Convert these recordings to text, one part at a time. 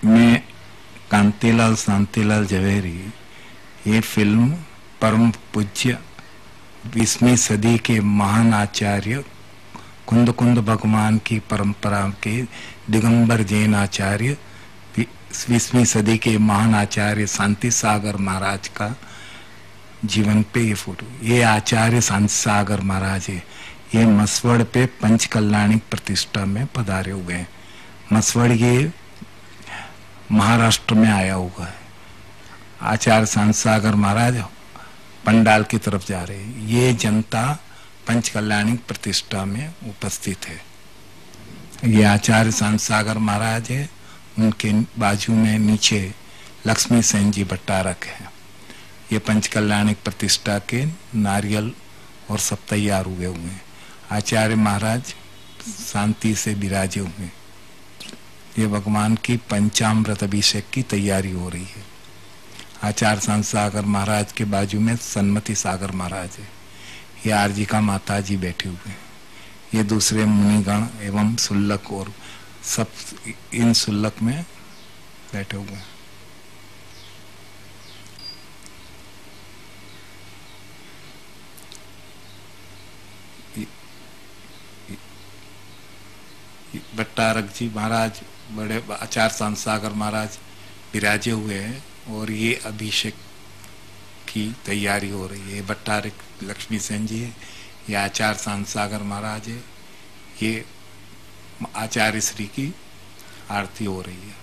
में कांतिलाल शांतिलाल जवेरी ये फिल्म परम पूज्य 20वीं सदी के महान आचार्य कुंद कुंद भगवान की परंपरा के दिगंबर जैन आचार्य 20वीं सदी के महान आचार्य शांति सागर महाराज का जीवन पे ये फोटो। ये आचार्य शांति सागर महाराज है। ये मसवड़ पे पंच कल्याणिक प्रतिष्ठा में पधारे हुए हैं। मसवड़ ये महाराष्ट्र में आया हुआ है। आचार्य शांति सागर महाराज पंडाल की तरफ जा रहे हैं। ये जनता पंच कल्याणिक प्रतिष्ठा में उपस्थित है। ये आचार्य शांति सागर महाराज है। उनके बाजू में नीचे लक्ष्मी सेन जी भट्टारक है। ये पंच कल्याणिक प्रतिष्ठा के नारियल और सब तैयार हुए हैं। आचार्य महाराज शांति से विराजे हुए। ये भगवान की पंचामृत अभिषेक की तैयारी हो रही है। आचार्य शांति सागर महाराज के बाजू में सन्मति सागर महाराज है। ये आरजिका माता जी बैठे हुए हैं। ये दूसरे मुनिगण एवं सुल्लक और सब इन सुल्लक में बैठे हुए हैं। भट्टारक जी महाराज बड़े आचार्य शांति सागर महाराज विराजे हुए हैं और ये अभिषेक की तैयारी हो रही है। भट्टारक लक्ष्मी सेन जी है। ये आचार्य शांति सागर महाराज है। ये आचार्य श्री की आरती हो रही है।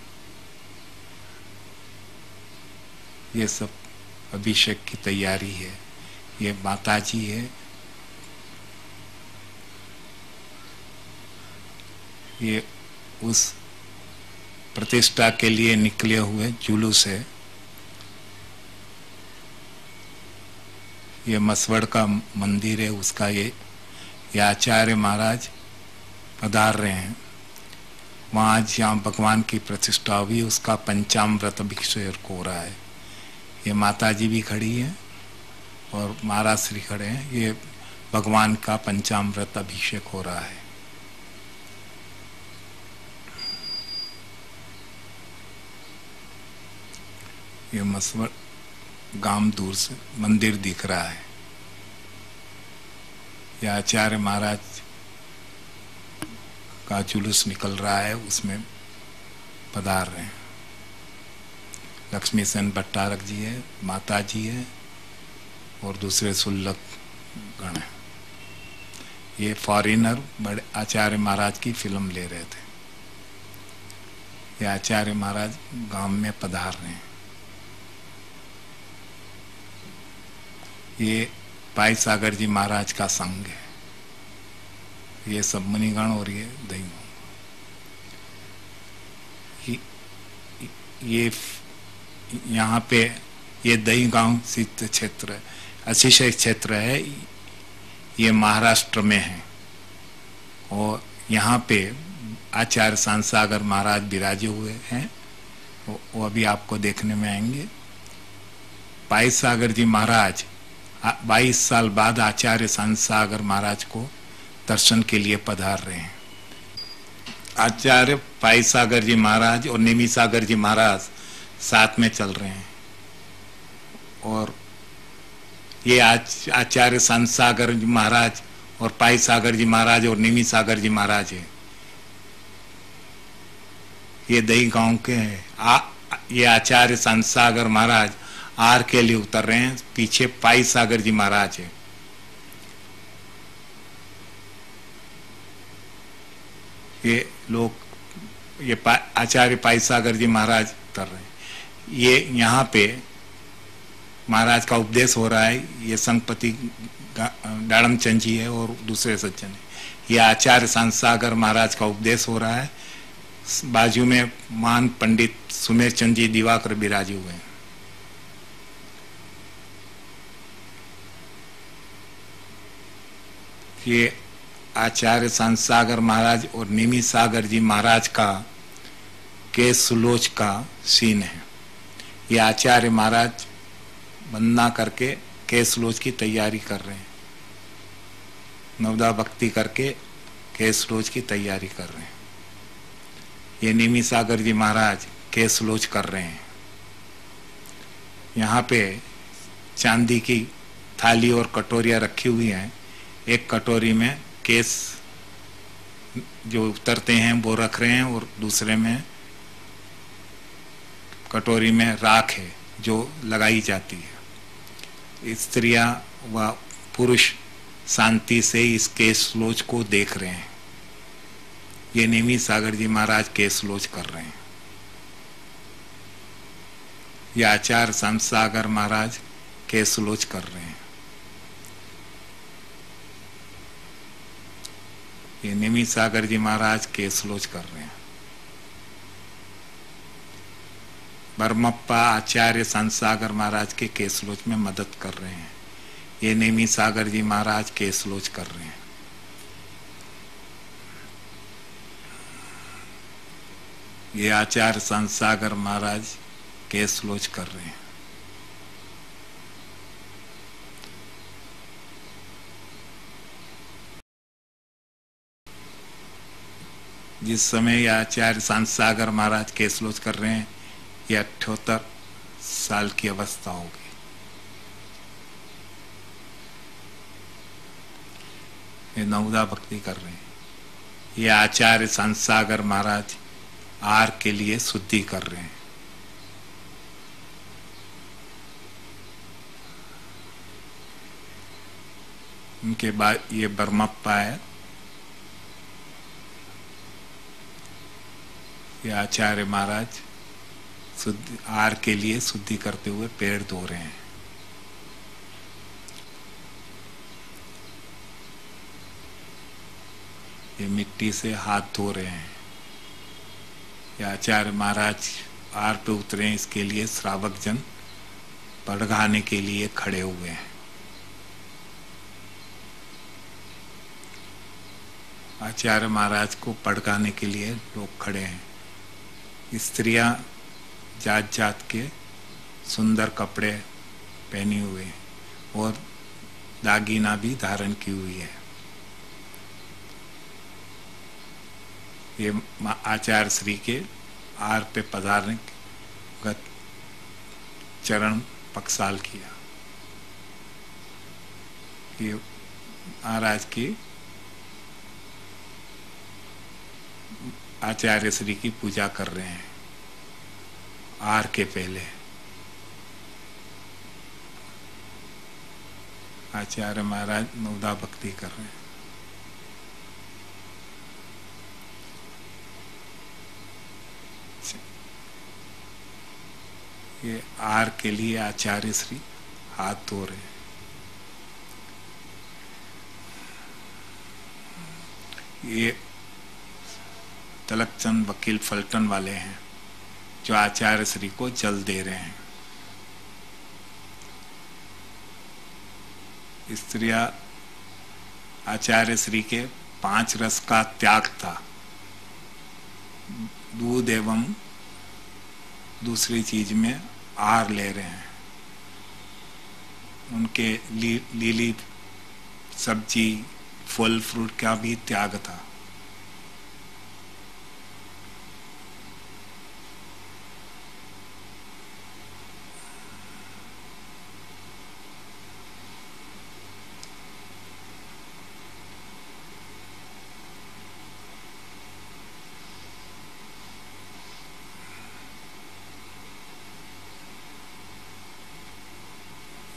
ये सब अभिषेक की तैयारी है। ये माता जी है। ये उस प्रतिष्ठा के लिए निकले हुए जुलूस है। ये मसवड़ का मंदिर है। उसका ये आचार्य महाराज पधार रहे हैं। वहाँ जहाँ भगवान की प्रतिष्ठा हुई उसका पंचामृत अभिषेक हो रहा है। ये माता जी भी खड़ी है और महाराज श्री खड़े हैं। ये भगवान का पंचामृत अभिषेक हो रहा है। ये मसवड़ गांव दूर से मंदिर दिख रहा है। यह आचार्य महाराज का जुलूस निकल रहा है, उसमें पधार रहे हैं। लक्ष्मी सेन भट्टारक जी है, माता जी है और दूसरे सुल्लक गण है। ये फॉरेनर बड़े आचार्य महाराज की फिल्म ले रहे थे। ये आचार्य महाराज गांव में पधार रहे हैं। ये पाई सागर जी महाराज का संघ है। ये सब मुनिगण और ये दैव। ये यहाँ पे ये दही गांव सिद्ध क्षेत्र अतिशय क्षेत्र है। ये महाराष्ट्र में है और यहाँ पे आचार्य शांति सागर महाराज विराजे हुए हैं। वो अभी आपको देखने में आएंगे। पाई सागर जी महाराज 22 साल बाद आचार्य शांति सागर महाराज को दर्शन के लिए पधार रहे हैं। आचार्य पाई सागर जी महाराज और नेमी सागर जी महाराज साथ में चल रहे हैं और ये आचार्य शांति सागर जी महाराज और पाई सागर जी महाराज और नेमी सागर जी महाराज है। ये दही गांव के हैं। ये आचार्य शांति सागर महाराज आर के लिए उतर रहे हैं। पीछे पाई सागर जी महाराज है। ये लोग ये आचार्य पाई सागर जी महाराज उतर रहे हैं। ये यहाँ पे महाराज का उपदेश हो रहा है। ये संघपति डाड़मचंद जी है और दूसरे सज्जन है। ये आचार्य शांति सागर महाराज का उपदेश हो रहा है। बाजू में महान पंडित सुमेर चंद जी दिवाकर विराजे हुए हैं। ये आचार्य शांति सागर महाराज और नेमी सागर जी महाराज का केस सुलोच का सीन है। ये आचार्य महाराज वंदना करके केस सुलोच की तैयारी कर रहे हैं। नवदा भक्ति करके केस सुलोच की तैयारी कर रहे हैं। ये नेमी सागर जी महाराज केस लोच कर रहे हैं। यहाँ पे चांदी की थाली और कटोरियाँ रखी हुई हैं। एक कटोरी में केस जो उतरते हैं वो रख रहे हैं और दूसरे में कटोरी में राख है जो लगाई जाती है। स्त्रियां व पुरुष शांति से इस केस लोच को देख रहे हैं। ये नेमी सागर जी महाराज केस लोच कर रहे हैं। ये आचार्य संत सागर महाराज केस लोच कर रहे हैं। ये नेमी सागर जी महाराज केस लोच कर रहे हैं। बरमप्पा आचार्य संत सागर महाराज के केस लोच में मदद कर रहे हैं। ये नेमी सागर जी महाराज केस लोच कर रहे हैं। ये आचार्य संत सागर महाराज केस लोच कर रहे हैं। जिस समय ये आचार्य संत सागर महाराज केस लोच कर रहे हैं, ये 78 साल की अवस्था होगी। ये नवदा भक्ति कर रहे हैं। ये आचार्य संत सागर महाराज आर के लिए शुद्धि कर रहे हैं। उनके बाद ये बरमप्पा है। ये आचार्य महाराज शुद्धि आर के लिए शुद्धि करते हुए पेड़ धो रहे हैं। ये मिट्टी से हाथ धो रहे हैं। ये आचार्य महाराज आर पे उतरे, इसके लिए श्रावक जन पड़घाने के लिए खड़े हुए हैं। आचार्य महाराज को पड़घाने के लिए लोग खड़े हैं। स्त्रियां जात जात के सुंदर कपड़े पहने हुए हैं और दागीना भी धारण की हुई है। ये आचार्य श्री के आर पे पधारने गत चरण पक्षाल किया। ये महाराज की आचार्य श्री की पूजा कर रहे हैं आर के पहले। आचार्य महाराज नवदा भक्ति कर रहे हैं। ये आर के लिए आचार्य श्री हाथ धो रहे हैं। ये तलकचंद वकील फलटन वाले हैं जो आचार्य श्री को जल दे रहे हैं। स्त्रियां आचार्य श्री के 5 रस का त्याग था, दूध एवं दूसरी चीज में आर ले रहे हैं। उनके लीली सब्जी फल फ्रूट का भी त्याग था।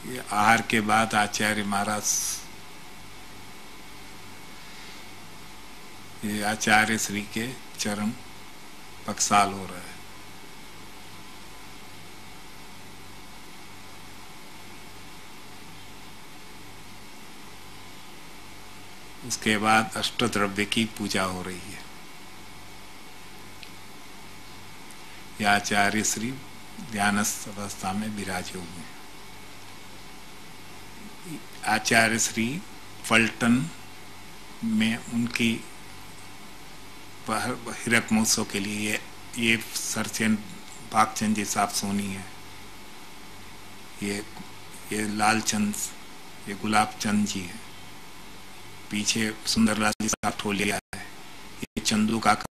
ये आहार के बाद आचार्य महाराज, ये आचार्य श्री के चरण पक्षाल हो रहा है। उसके बाद अष्टद्रव्य की पूजा हो रही है। ये आचार्य श्री ध्यानस्थ अवस्था में विराजे हुए हैं। आचार्य श्री फलटन में उनकी हिरक महोत्सव के लिए ये सरचंद भागचंद जी साहब सोनी है। ये लालचंद, ये गुलाब चंद जी है। पीछे सुंदरलाल जी साहब ठोलिया है। ये चंदू काका